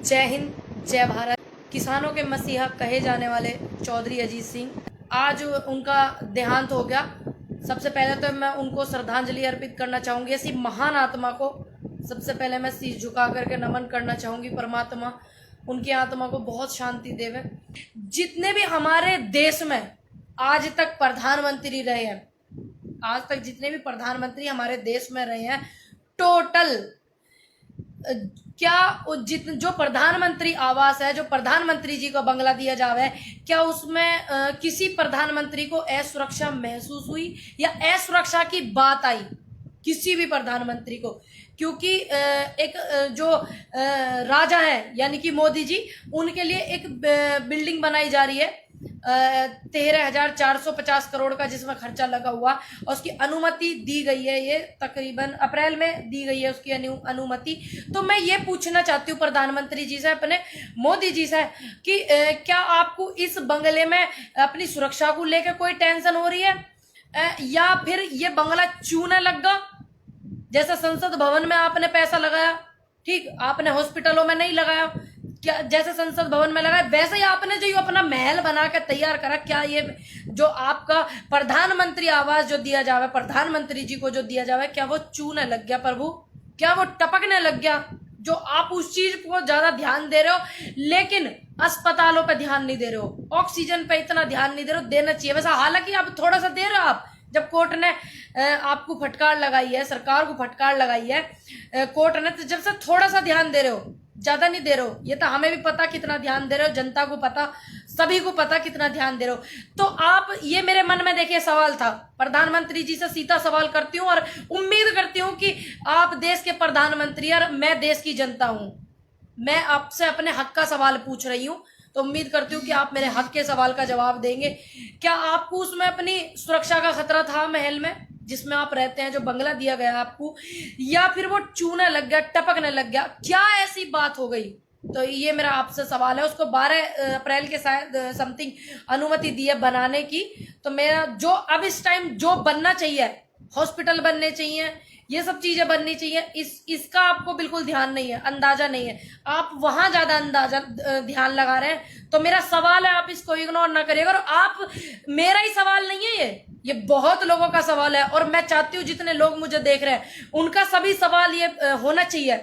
जय हिंद, जय भारत। किसानों के मसीहा कहे जाने वाले चौधरी अजीत सिंह, आज उनका देहांत हो गया। सबसे पहले तो मैं उनको श्रद्धांजलि अर्पित करना चाहूँगी। ऐसी महान आत्मा को सबसे पहले मैं शीश झुका करके नमन करना चाहूँगी। परमात्मा उनकी आत्मा को बहुत शांति देवे। जितने भी हमारे देश में आज तक प्रधानमंत्री रहे हैं, आज तक जितने भी प्रधानमंत्री हमारे देश में रहे हैं, टोटल जो प्रधानमंत्री आवास है, जो प्रधानमंत्री जी को बंगला दिया जावे, क्या उसमें किसी प्रधानमंत्री को असुरक्षा महसूस हुई या असुरक्षा की बात आई किसी भी प्रधानमंत्री को? क्योंकि एक जो राजा है यानी कि मोदी जी, उनके लिए एक बिल्डिंग बनाई जा रही है 13,450 करोड़ का, जिसमें खर्चा लगा हुआ और उसकी अनुमति दी गई है। ये तकरीबन अप्रैल में दी गई है उसकी अनुमति। तो मैं ये पूछना चाहती हूँ प्रधानमंत्री जी से, अपने मोदी जी से, कि क्या आपको इस बंगले में अपनी सुरक्षा को लेकर कोई टेंशन हो रही है, या फिर ये बंगला चूना लगा? जैसा संसद भवन में आपने पैसा लगाया, ठीक, आपने हॉस्पिटलों में नहीं लगाया, क्या जैसे संसद भवन में लगाया वैसे ही आपने जो अपना महल बना के तैयार करा, क्या ये जो आपका प्रधानमंत्री आवास जो दिया जावे, प्रधानमंत्री जी को जो दिया जावे, क्या वो चूने लग गया प्रभु? क्या वो टपकने लग गया? जो आप उस चीज को ज्यादा ध्यान दे रहे हो, लेकिन अस्पतालों पे ध्यान नहीं दे रहे हो, ऑक्सीजन पे इतना ध्यान नहीं दे रहे हो। देना चाहिए वैसा, हालांकि आप थोड़ा सा दे रहे हो। आप जब कोर्ट ने आपको फटकार लगाई है, सरकार को फटकार लगाई है कोर्ट ने, तो जब से थोड़ा सा ध्यान दे रहे हो, ज्यादा नहीं दे रहे हो। ये तो हमें भी पता कितना ध्यान दे रहे हो, जनता को पता, सभी को पता कितना ध्यान दे रहे हो। तो आप, ये मेरे मन में देखिए सवाल था, प्रधानमंत्री जी से सीधा सवाल करती हूँ और उम्मीद करती हूँ कि आप देश के प्रधानमंत्री और मैं देश की जनता हूँ, मैं आपसे अपने हक का सवाल पूछ रही हूँ, तो उम्मीद करती हूँ कि आप मेरे हक के सवाल का जवाब देंगे। क्या आपको उसमें अपनी सुरक्षा का खतरा था, महल में जिसमें आप रहते हैं, जो बंगला दिया गया आपको, या फिर वो चूना लग गया, टपकने लग गया? क्या ऐसी बात हो गई? तो ये मेरा आपसे सवाल है। उसको 12 अप्रैल के शायद समथिंग अनुमति दी है बनाने की। तो मेरा जो अब इस टाइम जो बनना चाहिए, हॉस्पिटल बनने चाहिए, ये सब चीजें बननी चाहिए, इसका आपको बिल्कुल ध्यान नहीं है, अंदाजा नहीं है। आप वहां ज्यादा अंदाजा ध्यान लगा रहे हैं। तो मेरा सवाल है, आप इसको इग्नोर ना करिएगा। और आप, मेरा ही सवाल नहीं है ये बहुत लोगों का सवाल है, और मैं चाहती हूँ जितने लोग मुझे देख रहे हैं उनका सभी सवाल ये होना चाहिए,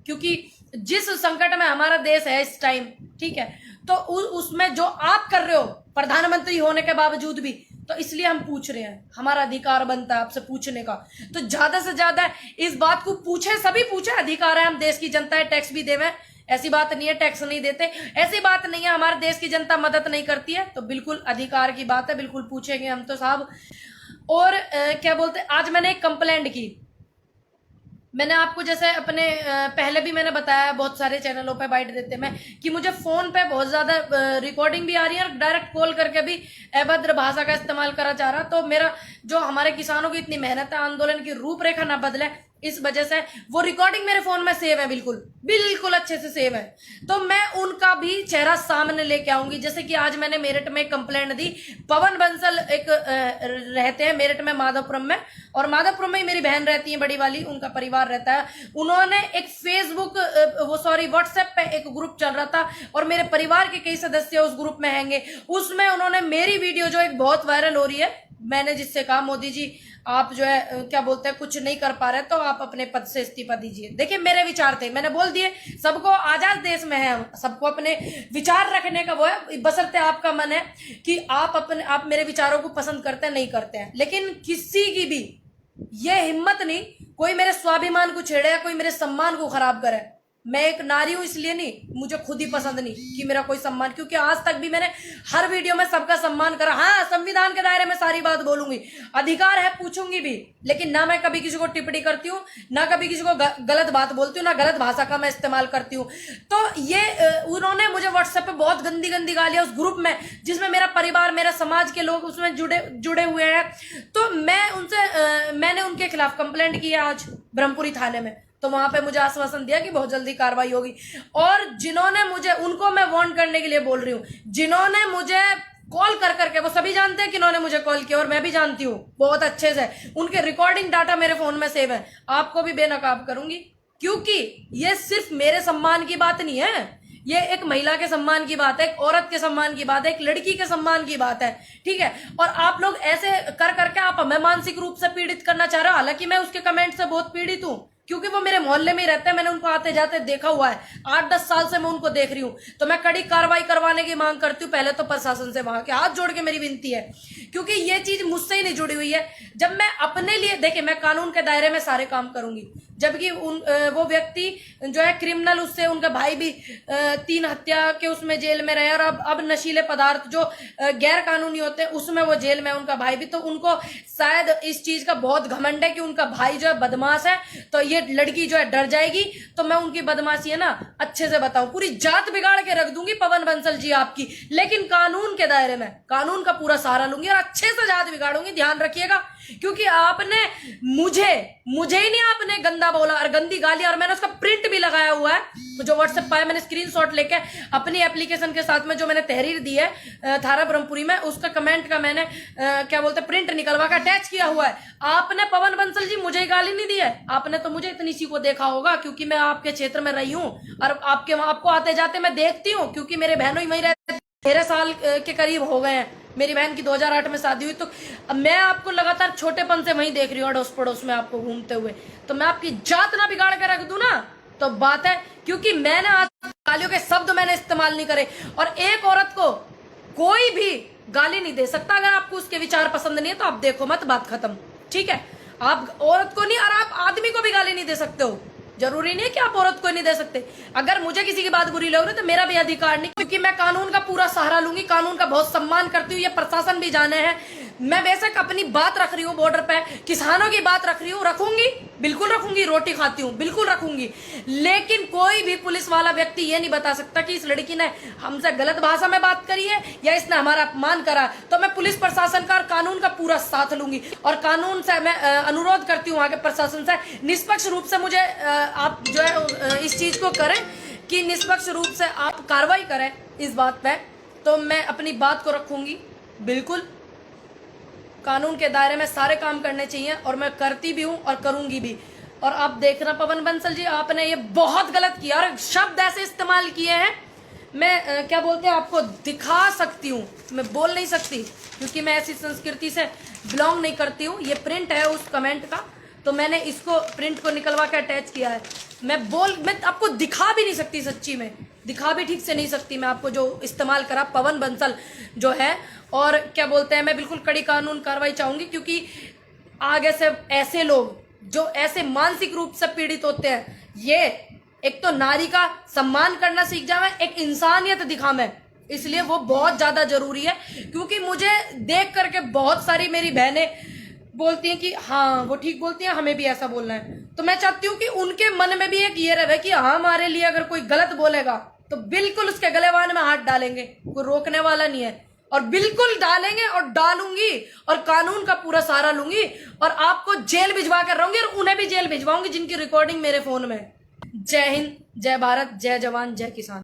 क्योंकि जिस संकट में हमारा देश है इस टाइम, ठीक है, तो उसमें जो आप कर रहे हो प्रधानमंत्री होने के बावजूद भी, तो इसलिए हम पूछ रहे हैं, हमारा अधिकार बनता है आपसे पूछने का। तो ज्यादा से ज्यादा इस बात को पूछे, सभी पूछे, अधिकार है, हम देश की जनता है, टैक्स भी देवे, ऐसी बात नहीं है टैक्स नहीं देते, ऐसी बात नहीं है हमारे देश की जनता मदद नहीं करती है, तो बिल्कुल अधिकार की बात है, बिल्कुल पूछेंगे हम तो साहब। और क्या बोलते, आज मैंने एक कंप्लेंट की, मैंने आपको जैसे अपने पहले भी मैंने बताया, बहुत सारे चैनलों पे बाइट देते मैं, कि मुझे फोन पे बहुत ज्यादा रिकॉर्डिंग भी आ रही है और डायरेक्ट कॉल करके भी अभद्र भाषा का इस्तेमाल करा जा रहा। तो मेरा जो हमारे किसानों की इतनी मेहनत है, आंदोलन की रूपरेखा ना बदले, इस वजह से वो रिकॉर्डिंग मेरे फोन में सेव है, बिल्कुल अच्छे से सेव है। तो मैं उनका भी चेहरा सामने लेके आऊंगी। जैसे कि आज मैंने मेरठ में एक कंप्लेंट दी, पवन बंसल एक रहते हैं मेरठ में, माधवपुरम में, और माधवपुरम में ही मेरी बहन रहती है बड़ी वाली, उनका परिवार रहता है। उन्होंने एक फेसबुक व्हाट्सएप पे एक ग्रुप चल रहा था और मेरे परिवार के कई सदस्य उस ग्रुप में हैंगे, उसमें उन्होंने मेरी वीडियो जो एक बहुत वायरल हो रही है, मैंने जिससे कहा मोदी जी आप जो है क्या बोलते हैं कुछ नहीं कर पा रहे, तो आप अपने पद से इस्तीफा दीजिए। देखिए मेरे विचार थे, मैंने बोल दिए, सबको आजाद देश में है, सबको अपने विचार रखने का वो है, बशर्ते आपका मन है कि आप मेरे विचारों को पसंद करते हैं नहीं करते हैं। लेकिन किसी की भी ये हिम्मत नहीं, कोई मेरे स्वाभिमान को छेड़े या कोई मेरे सम्मान को खराब करे। मैं एक नारी हूं इसलिए नहीं, मुझे खुद ही पसंद नहीं कि मेरा कोई सम्मान, क्योंकि आज तक भी मैंने हर वीडियो में सबका सम्मान करा। हाँ, संविधान के दायरे में सारी बात बोलूंगी, अधिकार है, पूछूंगी भी, लेकिन ना मैं कभी किसी को टिप्पणी करती हूँ, ना कभी किसी को गलत बात बोलती हूँ, ना गलत भाषा का मैं इस्तेमाल करती हूँ। तो ये उन्होंने मुझे व्हाट्सएप पे बहुत गंदी गंदी गालियां, उस ग्रुप में जिसमें मेरा परिवार, मेरा समाज के लोग उसमें जुड़े हुए हैं। तो मैंने उनके खिलाफ कंप्लेंट की है आज ब्रह्मपुरी थाने में। तो वहां पे मुझे आश्वासन दिया कि बहुत जल्दी कार्रवाई होगी। और जिन्होंने मुझे, उनको मैं वार्न करने के लिए बोल रही हूँ, जिन्होंने मुझे कॉल कर करके, वो सभी जानते हैं कि इन्होंने मुझे कॉल किया और मैं भी जानती हूँ बहुत अच्छे से, उनके रिकॉर्डिंग डाटा मेरे फोन में सेव है। आपको भी बेनकाब करूंगी, क्योंकि ये सिर्फ मेरे सम्मान की बात नहीं है, ये एक महिला के सम्मान की बात है, एक औरत के सम्मान की बात है, एक लड़की के सम्मान की बात है, ठीक है। और आप लोग ऐसे कर करके आप हमें मानसिक रूप से पीड़ित करना चाह रहे हो। हालांकि मैं उसके कमेंट से बहुत पीड़ित हूं, क्योंकि वो मेरे मोहल्ले में ही रहते हैं, मैंने उनको आते जाते देखा हुआ है, 8-10 साल से मैं उनको देख रही हूं। तो मैं कड़ी कार्रवाई करवाने की मांग करती हूँ पहले तो प्रशासन से, वहां के हाथ जोड़ के मेरी विनती है, क्योंकि ये चीज मुझसे ही नहीं जुड़ी हुई है। जब मैं अपने लिए, देखिए मैं कानून के दायरे में सारे काम करूंगी, जबकि वो व्यक्ति जो है क्रिमिनल, उससे उनका भाई भी 3 हत्या के उसमें जेल में रहे, और अब नशीले पदार्थ जो गैर कानूनी होते हैं उसमें वो जेल में, उनका भाई भी। तो उनको शायद इस चीज का बहुत घमंड है कि उनका भाई जो है बदमाश है, तो ये लड़की जो है डर जाएगी। तो मैं उनकी बदमाशी है ना अच्छे से बताऊं, पूरी जात बिगाड़ के रख दूंगी पवन बंसल जी आपकी, लेकिन कानून के दायरे में, कानून का पूरा सहारा लूंगी और अच्छे से जात बिगाड़ूंगी, ध्यान रखिएगा। क्योंकि आपने मुझे ही नहीं, आपने गंदा बोला और गंदी गाली, और मैंने उसका प्रिंट भी लगाया हुआ है, जो व्हाट्सएप पाया मैंने स्क्रीनशॉट लेके अपनी एप्लीकेशन के साथ में, जो मैंने तहरीर दी है थारा ब्रह्मपुरी में, उसका कमेंट का मैंने क्या बोलते प्रिंट निकलवा कर अटैच किया हुआ है। आपने पवन बंसल जी मुझे ही गाली नहीं दी है, आपने तो मुझे इतनी सी को देखा होगा, क्योंकि मैं आपके क्षेत्र में रही हूँ और आपको आते जाते मैं देखती हूँ, क्योंकि मेरे बहनों ही वहीं रहते, 13 साल के करीब हो गए हैं। मेरी बहन की 2008 में शादी हुई, तो मैं आपको लगातार छोटेपन से वहीं देख रही हूँ, अड़ोस पड़ोस में आपको घूमते हुए। तो मैं आपकी जात ना बिगाड़ के रख दूं ना, तो बात है, क्योंकि मैंने आज गालियों के शब्द मैंने इस्तेमाल नहीं करे, और एक औरत को कोई भी गाली नहीं दे सकता। अगर आपको उसके विचार पसंद नहीं है तो आप देखो मत, बात खत्म, ठीक है। आप औरत को नहीं, और आप आदमी को भी गाली नहीं दे सकते हो, जरूरी नहीं है कि आप औरत को नहीं दे सकते। अगर मुझे किसी की बात बुरी लग रही है तो मेरा भी अधिकार नहीं, क्योंकि मैं कानून का पूरा सहारा लूंगी, कानून का बहुत सम्मान करती हूँ, ये प्रशासन भी जाने हैं। मैं बेशक अपनी बात रख रही हूँ बॉर्डर पे, किसानों की बात रख रही हूँ, रखूंगी, बिल्कुल रखूंगी, रोटी खाती हूँ बिल्कुल रखूंगी, लेकिन कोई भी पुलिस वाला व्यक्ति ये नहीं बता सकता कि इस लड़की ने हमसे गलत भाषा में बात करी है या इसने हमारा अपमान करा। तो मैं पुलिस प्रशासन का और कानून का पूरा साथ लूंगी, और कानून से मैं अनुरोध करती हूँ आगे प्रशासन से, निष्पक्ष रूप से मुझे आप जो है इस चीज को करें कि निष्पक्ष रूप से आप कार्रवाई करें इस बात पे। तो मैं अपनी बात को रखूंगी, बिल्कुल कानून के दायरे में सारे काम करने चाहिए, और मैं करती भी हूं और करूंगी भी। और आप देखना पवन बंसल जी, आपने ये बहुत गलत किया, और शब्द ऐसे इस्तेमाल किए हैं, मैं क्या बोलते हैं आपको दिखा सकती हूँ, मैं बोल नहीं सकती क्योंकि मैं ऐसी संस्कृति से बिलोंग नहीं करती हूँ। ये प्रिंट है उस कमेंट का, तो मैंने इसको प्रिंट को निकलवा के अटैच किया है। मैं आपको दिखा भी नहीं सकती, सच्ची में दिखा भी ठीक से नहीं सकती मैं आपको, जो इस्तेमाल करा पवन बंसल जो है। और क्या बोलते हैं, मैं बिल्कुल कड़ी कानून कार्रवाई चाहूंगी, क्योंकि आगे से ऐसे लोग जो ऐसे मानसिक रूप से पीड़ित होते हैं, ये एक तो नारी का सम्मान करना सीख जावे, एक इंसानियत दिखावे, इसलिए वो बहुत ज्यादा जरूरी है। क्योंकि मुझे देख करके बहुत सारी मेरी बहनें बोलती हैं कि हाँ वो ठीक बोलती हैं, हमें भी ऐसा बोलना है। तो मैं चाहती हूँ कि उनके मन में भी एक ये रहे कि हाँ हमारे लिए अगर कोई गलत बोलेगा तो बिल्कुल उसके गलेवान में हाथ डालेंगे, कोई रोकने वाला नहीं है, और बिल्कुल डालेंगे और डालूंगी, और कानून का पूरा सहारा लूंगी, और आपको जेल भिजवा कर रहूंगी, और उन्हें भी जेल भिजवाऊंगी जिनकी रिकॉर्डिंग मेरे फोन में। जय हिंद, जय भारत, जय जवान, जय किसान।